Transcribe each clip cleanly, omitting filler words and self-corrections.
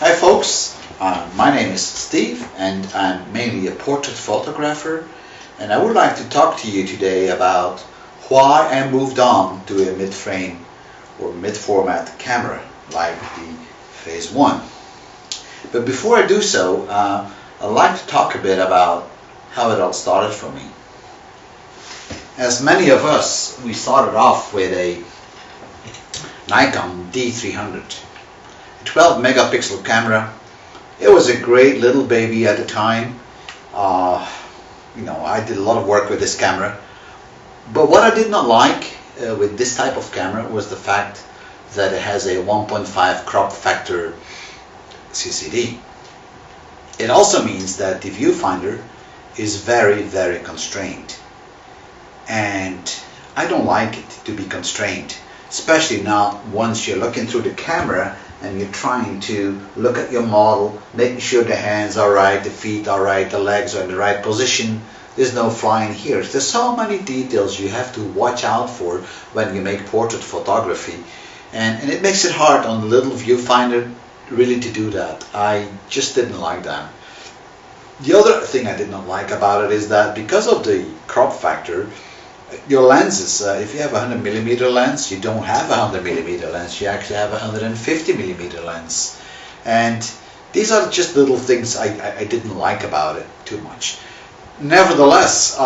Hi folks, my name is Steve and I'm mainly a portrait photographer, and I would like to talk to you today about why I moved on to a mid-frame or mid-format camera like the Phase 1. But before I do so, I'd like to talk a bit about how it all started for me. As many of us, we started off with a Nikon D300. 12 megapixel camera. It was a great little baby at the time. I did a lot of work with this camera. But what I did not like with this type of camera was the fact that it has a 1.5 crop factor CCD. It also means that the viewfinder is very, very constrained. And I don't like it to be constrained, especially now once you're looking through the camera and you're trying to look at your model, making sure the hands are right, the feet are right, the legs are in the right position. There's no flying here. There's so many details you have to watch out for when you make portrait photography. And it makes it hard on the little viewfinder really to do that. I just didn't like that. The other thing I did not like about it is that because of the crop factor, your lenses, if you have a 100mm lens, you don't have a 100mm lens, you actually have a 150mm lens. And these are just little things I didn't like about it too much. Nevertheless,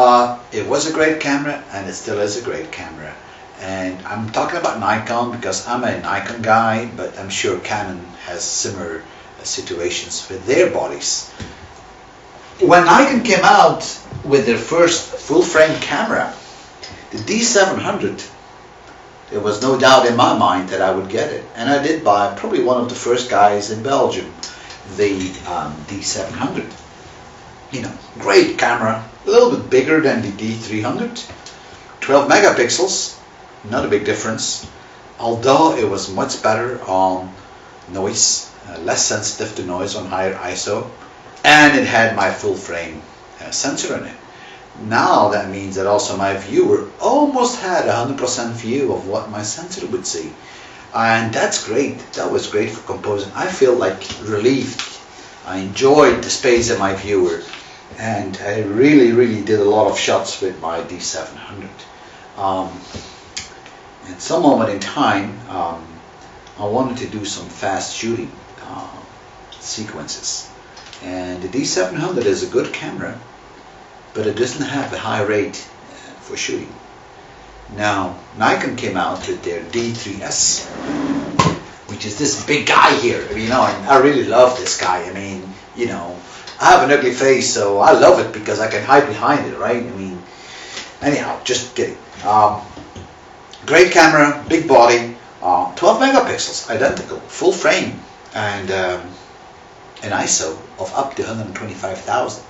it was a great camera and it still is a great camera. And I'm talking about Nikon because I'm a Nikon guy, but I'm sure Canon has similar situations with their bodies. When Nikon came out with their first full-frame camera, the D700, there was no doubt in my mind that I would get it. And I did buy probably one of the first guys in Belgium, the D700. Great camera, a little bit bigger than the D300. 12 megapixels, not a big difference. Although it was much better on noise, less sensitive to noise on higher ISO. And it had my full frame sensor in it. Now that means that also my viewer almost had 100% view of what my sensor would see. And that's great. That was great for composing. I feel like relieved. I enjoyed the space of my viewer. And I really, really did a lot of shots with my D700. At some moment in time, I wanted to do some fast shooting sequences. And the D700 is a good camera, but it doesn't have a high rate for shooting. Now, Nikon came out with their D3S, which is this big guy here. I really love this guy. I have an ugly face, so I love it because I can hide behind it, right? Anyhow, just kidding. Great camera, big body, 12 megapixels, identical, full frame, and an ISO of up to 125,000.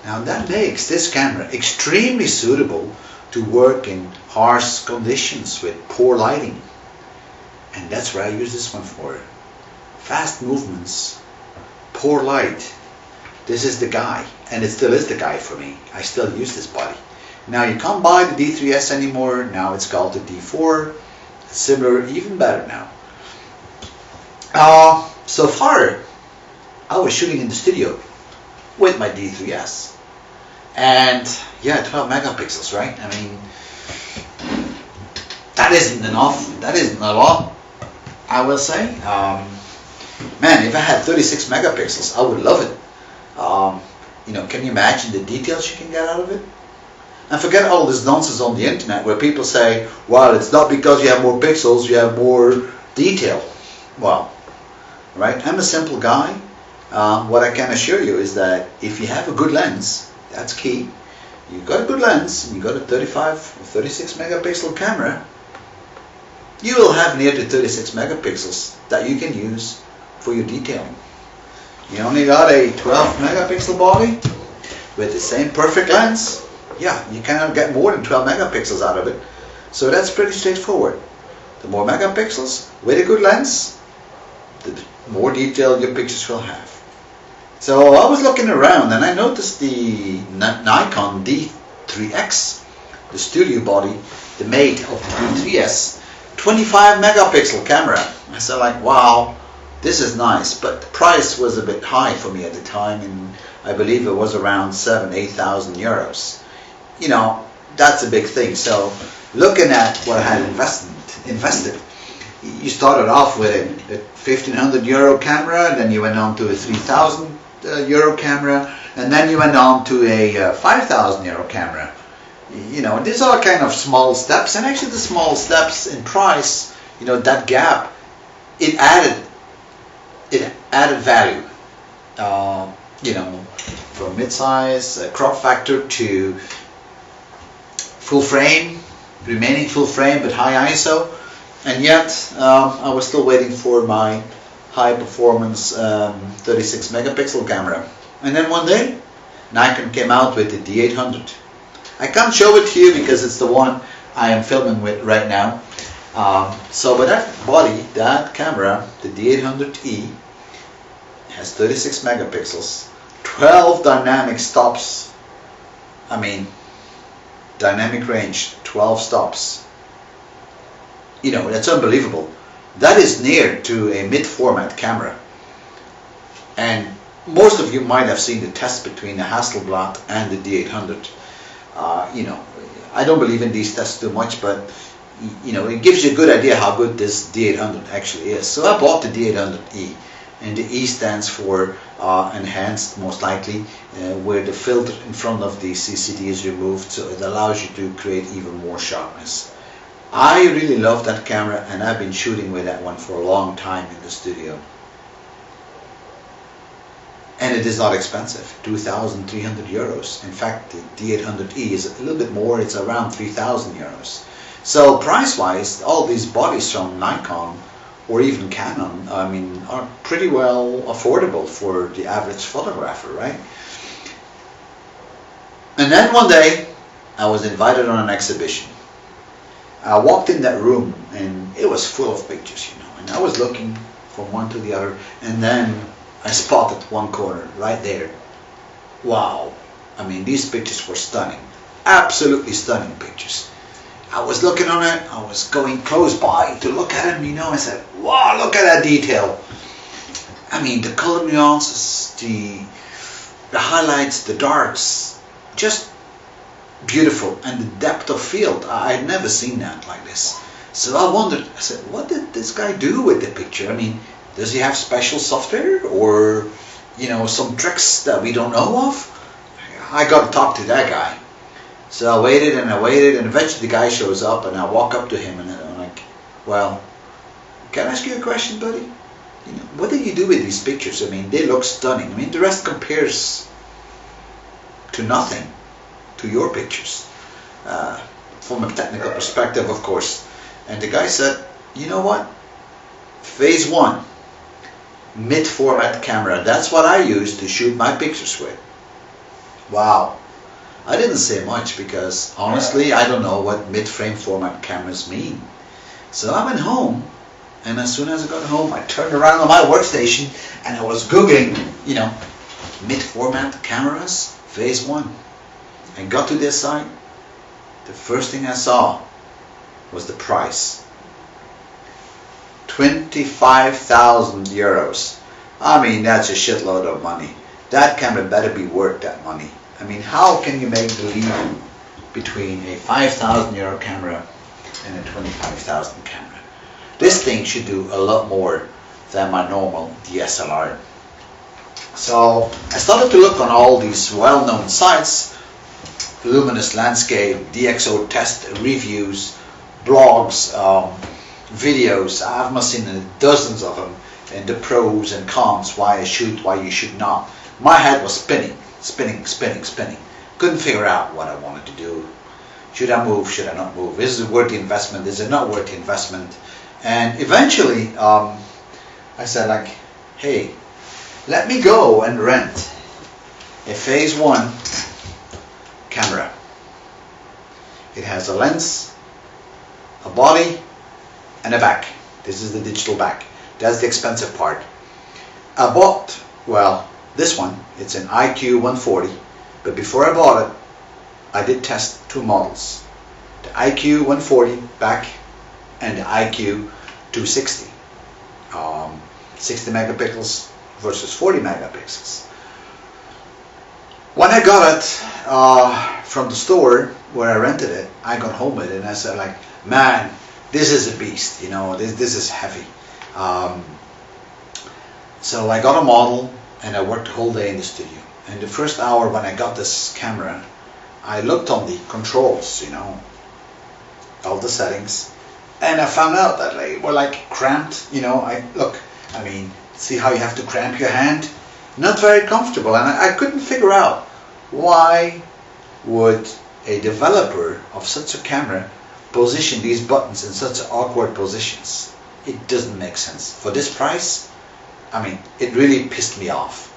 Now that makes this camera extremely suitable to work in harsh conditions with poor lighting. And that's what I use this one for. Fast movements, poor light. This is the guy, and it still is the guy for me. I still use this body. Now you can't buy the D3S anymore. Now it's called the D4. It's similar, even better now. So far, I was shooting in the studio with my D3S. And yeah, 12 megapixels, right? That isn't enough. That isn't a lot, I will say. Man, if I had 36 megapixels, I would love it. Can you imagine the details you can get out of it? And forget all this nonsense on the internet where people say, well, it's not because you have more pixels, you have more detail. Well, right? I'm a simple guy. What I can assure you is that if you have a good lens, that's key. You've got a good lens, and you've got a 35 or 36 megapixel camera, you will have near to 36 megapixels that you can use for your detailing. You only got a 12 megapixel body with the same perfect lens. Yeah, you cannot get more than 12 megapixels out of it. So that's pretty straightforward. The more megapixels with a good lens, the more detail your pictures will have. So I was looking around and I noticed the Nikon D3X, the studio body, the mate of the D3S, 25 megapixel camera. I said wow, this is nice, but the price was a bit high for me at the time, and I believe it was around 7,000 to 8,000 euros. You know, that's a big thing. So looking at what I had invested, you started off with a 1,500 euro camera, then you went on to a 3,000 euro camera, and then you went on to a 5,000 euro camera. You know, these are kind of small steps, and actually the small steps in price, you know, that gap, it added value. You know, from mid-size, crop factor to full frame, remaining full frame but high ISO, and yet I was still waiting for my high performance 36 megapixel camera. And then one day Nikon came out with the D800. I can't show it to you because it's the one I am filming with right now. So but that body, that camera, the D800E, has 36 megapixels, 12 dynamic stops. I mean, dynamic range, 12 stops. You know, that's unbelievable. That is near to a mid-format camera. And most of you might have seen the test between the Hasselblad and the D800. You know, I don't believe in these tests too much, but you know, it gives you a good idea how good this D800 actually is. So I bought the D800E, and the E stands for enhanced, most likely, where the filter in front of the CCD is removed, so it allows you to create even more sharpness. I really love that camera, and I've been shooting with that one for a long time in the studio. And it is not expensive, 2,300 euros. In fact, the D800E is a little bit more, it's around 3,000 euros. So price-wise, all these bodies from Nikon or even Canon, I mean, are pretty well affordable for the average photographer, right? And then one day, I was invited on an exhibition. I walked in that room, and it was full of pictures, you know, and I was looking from one to the other, and then I spotted one corner right there. Wow. I mean, these pictures were stunning. Absolutely stunning pictures. I was looking on it, I was going close by to look at them, you know, I said, wow, look at that detail. I mean, the color nuances, the highlights, the darks, just beautiful. And the depth of field, I had never seen that like this. So I wondered, I said, what did this guy do with the picture? I mean, does he have special software or, you know, some tricks that we don't know of? I got to talk to that guy. So I waited, and eventually the guy shows up, and I walk up to him, and I'm like, well, can I ask you a question, buddy? You know, what did you do with these pictures? I mean, they look stunning. I mean, the rest compares to nothing to your pictures, from a technical perspective, of course. And the guy said, you know what? Phase 1, mid-format camera. That's what I use to shoot my pictures with. Wow. I didn't say much because, honestly, I don't know what mid-frame format cameras mean. So I went home, and as soon as I got home, I turned around on my workstation, and I was Googling, you know, mid-format cameras, phase 1. And got to this site. The first thing I saw was the price. 25,000 euros. I mean, that's a shitload of money. That camera better be worth that money. I mean, how can you make the leap between a 5,000 euro camera and a 25,000 camera? This thing should do a lot more than my normal DSLR. So I started to look on all these well-known sites, Luminous Landscape, DxO Test reviews, blogs, videos. I must have seen dozens of them, and the pros and cons, why I shoot, why you should not. My head was spinning. Couldn't figure out what I wanted to do. Should I move? Should I not move? Is it worth the investment? Is it not worth the investment? And eventually, I said, like, hey, let me go and rent a phase 1 camera. It has a lens, a body, and a back. This is the digital back. That's the expensive part. I bought, well, this one, it's an IQ 140, but before I bought it, I did test 2 models. The IQ 140 back and the IQ 260. 60 megapixels versus 40 megapixels. When I got it from the store where I rented it, I got home with it and I said like, man, this is a beast, you know, this is heavy. So I got a model and I worked the whole day in the studio. And the first hour when I got this camera, I looked on the controls, you know, all the settings, and I found out that they were like cramped, you know. I mean, see how you have to cramp your hand? Not very comfortable, and I couldn't figure out why would a developer of such a camera position these buttons in such awkward positions. It doesn't make sense. For this price, I mean, it really pissed me off.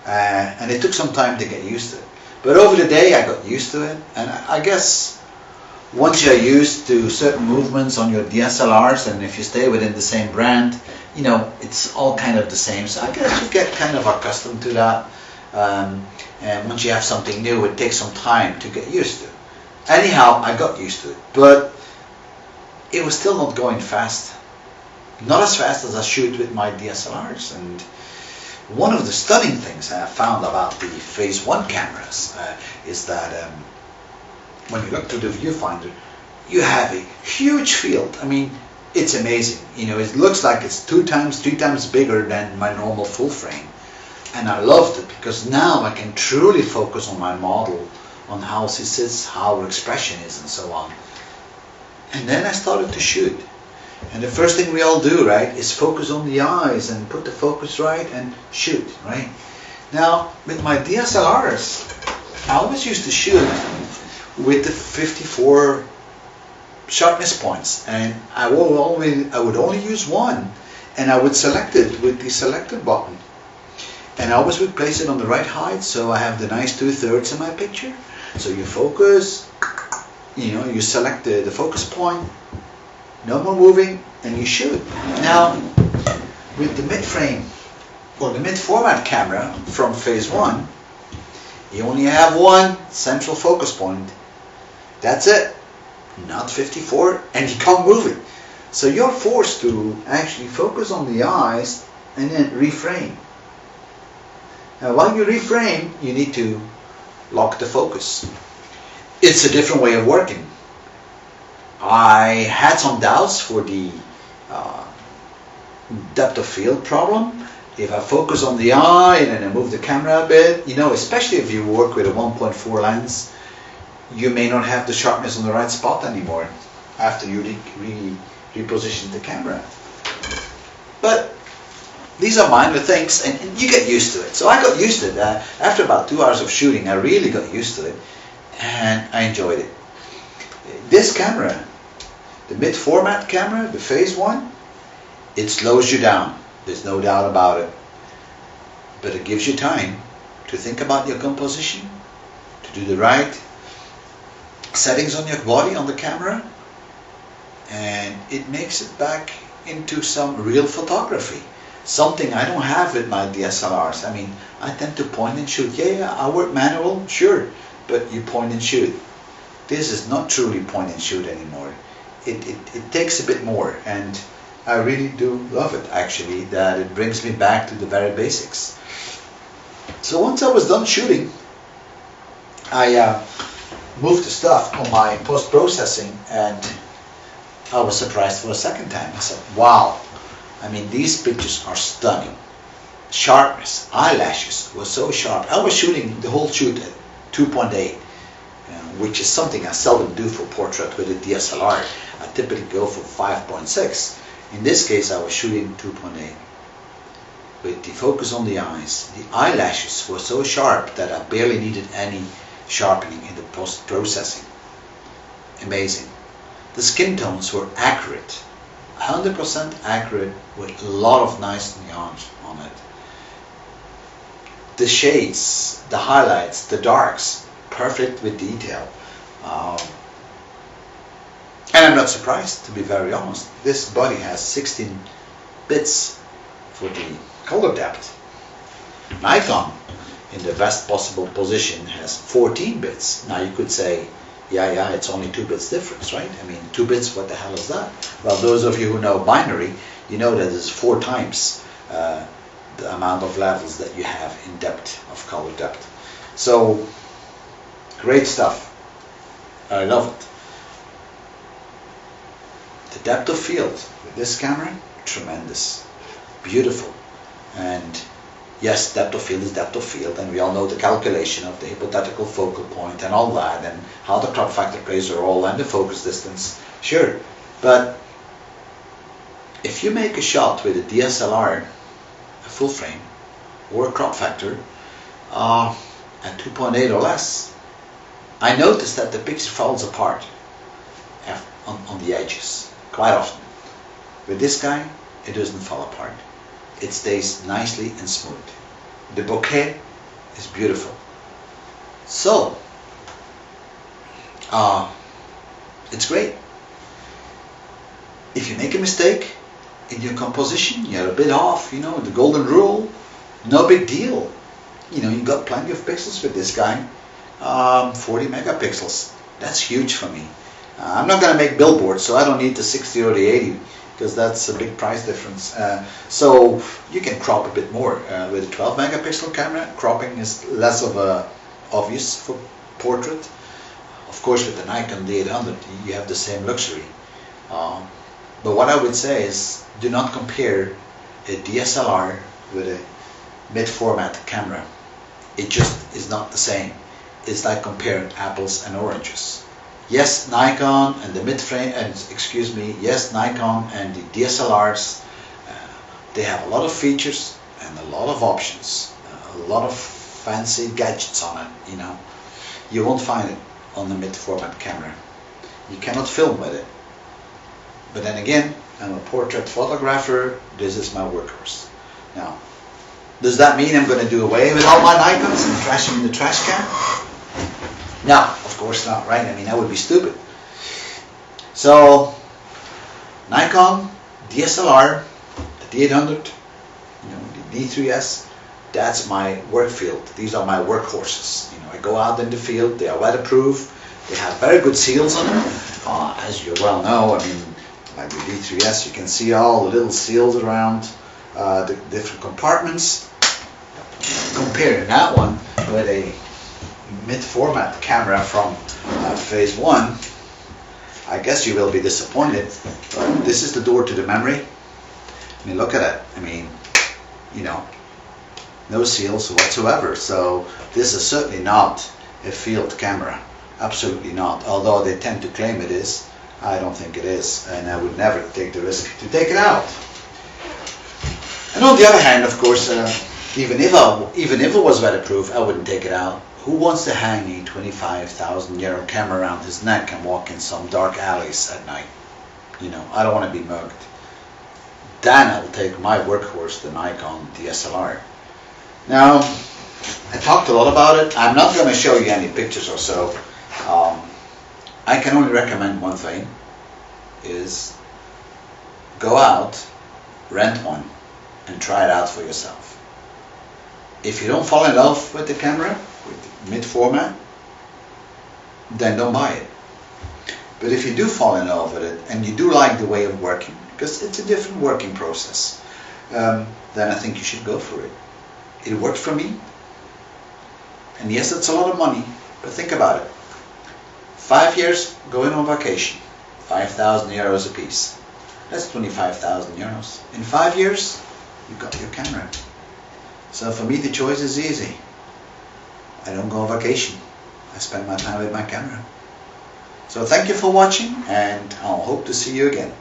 And it took some time to get used to it. But over the day, I got used to it. And I guess once you're used to certain movements on your DSLRs, and if you stay within the same brand, you know, it's all kind of the same. So I guess you get kind of accustomed to that. And once you have something new, it takes some time to get used to. Anyhow, I got used to it. But it was still not going fast. Not as fast as I shoot with my DSLRs. And one of the stunning things I found about the Phase 1 cameras is that when you look through the viewfinder, you have a huge field. I mean, it's amazing. You know, it looks like it's 2 times, 3 times bigger than my normal full frame. And I loved it because now I can truly focus on my model, on how she sits, how her expression is, and so on. And then I started to shoot. And the first thing we all do, right, is focus on the eyes and put the focus right and shoot, right? Now, with my DSLRs, I always used to shoot with the 54 sharpness points, and I would only use one, and I would select it with the selected button. And I always would place it on the right height, so I have the nice 2/3 in my picture. So you focus, you know, you select the focus point, no more moving, and you shoot. Now, with the mid-frame or the mid-format camera from Phase 1, you only have one central focus point. That's it, not 54, and you can't move it. So you're forced to actually focus on the eyes and then reframe. Now, while you reframe, you need to lock the focus. It's a different way of working. I had some doubts for the depth of field problem. If I focus on the eye and then I move the camera a bit, you know, especially if you work with a 1.4 lens, you may not have the sharpness on the right spot anymore after you reposition the camera. But these are minor things, and you get used to it. So I got used to it. After about 2 hours of shooting, I really got used to it, and I enjoyed it. This camera, the mid-format camera, the Phase 1, it slows you down. There's no doubt about it. But it gives you time to think about your composition, to do the right settings on your body on the camera, and it makes it back into some real photography. Something I don't have with my DSLRs. I mean, I tend to point and shoot. Yeah, I work manual, sure, but you point and shoot. This is not truly point and shoot anymore. It takes a bit more, and I really do love it, actually, that it brings me back to the very basics. So once I was done shooting, I moved the stuff on my post-processing, and I was surprised for a second time. I said, wow, I mean, these pictures are stunning. Sharpness, eyelashes were so sharp. I was shooting the whole shoot at 2.8, which is something I seldom do for portrait with a DSLR. I typically go for 5.6. In this case, I was shooting 2.8. With the focus on the eyes, the eyelashes were so sharp that I barely needed any sharpening in the post-processing. Amazing. The skin tones were accurate, 100% accurate, with a lot of nice nuance on it. The shades, the highlights, the darks, perfect with detail. And I'm not surprised, to be very honest. This body has 16 bits for the color depth. Nikon, in the best possible position, has 14 bits. Now you could say, yeah, it's only 2 bits difference, right? I mean, 2 bits, what the hell is that? Well, those of you who know binary, you know that it's 4 times the amount of levels that you have in depth, of color depth. So great stuff. I love it. The depth of field with this camera, tremendous, beautiful. And yes, depth of field is depth of field, and we all know the calculation of the hypothetical focal point and all that, and how the crop factor plays a role, and the focus distance. Sure, but if you make a shot with a DSLR, a full frame, or a crop factor at 2.8 or less, I notice that the picture falls apart on the edges quite often. With this guy, it doesn't fall apart. It stays nicely and smooth. The bokeh is beautiful. So, it's great. If you make a mistake in your composition, you're a bit off, you know, the golden rule, no big deal. You know, you got plenty of pixels with this guy. 40 megapixels. That's huge for me. I'm not going to make billboards, so I don't need the 60 or the 80, because that's a big price difference. So you can crop a bit more. With a 12 megapixel camera, cropping is less of a obvious for portrait. Of course, with the Nikon D800, you have the same luxury. But what I would say is, do not compare a DSLR with a mid-format camera. It just is not the same. It's like comparing apples and oranges. Yes, Nikon and the mid-frame, yes, Nikon and the DSLRs, they have a lot of features and a lot of options, a lot of fancy gadgets on it, you know. You won't find it on the mid-format camera. You cannot film with it. But then again, I'm a portrait photographer, this is my workhorse. Now, does that mean I'm going to do away with all my Nikons and trash them in the trash can? No, of course not, right? I mean, that would be stupid. So, Nikon, DSLR, the D800, you know, the D3S, that's my work field. These are my workhorses. You know, I go out in the field, they are weatherproof, they have very good seals on them. As you well know, I mean, like the D3S, you can see all the little seals around the different compartments. Comparing that one with a mid-format camera from phase 1, I guess you will be disappointed, but this is the door to the memory. I mean, look at it. I mean, you know, no seals whatsoever. So this is certainly not a field camera. Absolutely not. Although they tend to claim it is, I don't think it is, and I would never take the risk to take it out. And on the other hand, of course, even if it was weatherproof, I wouldn't take it out. Who wants to hang a 25,000 euro camera around his neck and walk in some dark alleys at night? You know, I don't want to be mugged. Then I'll take my workhorse, the Nikon DSLR. Now, I talked a lot about it. I'm not going to show you any pictures or so. I can only recommend one thing, is go out, rent one, and try it out for yourself. If you don't fall in love with the camera, with mid-format, then don't buy it. But if you do fall in love with it, and you do like the way of working, because it's a different working process, then I think you should go for it. It worked for me, and yes, it's a lot of money, but think about it. 5 years going on vacation, 5,000 euros a piece. That's 25,000 euros. In 5 years, you got your camera. So for me, the choice is easy. I don't go on vacation. I spend my time with my camera. So thank you for watching, and I'll hope to see you again.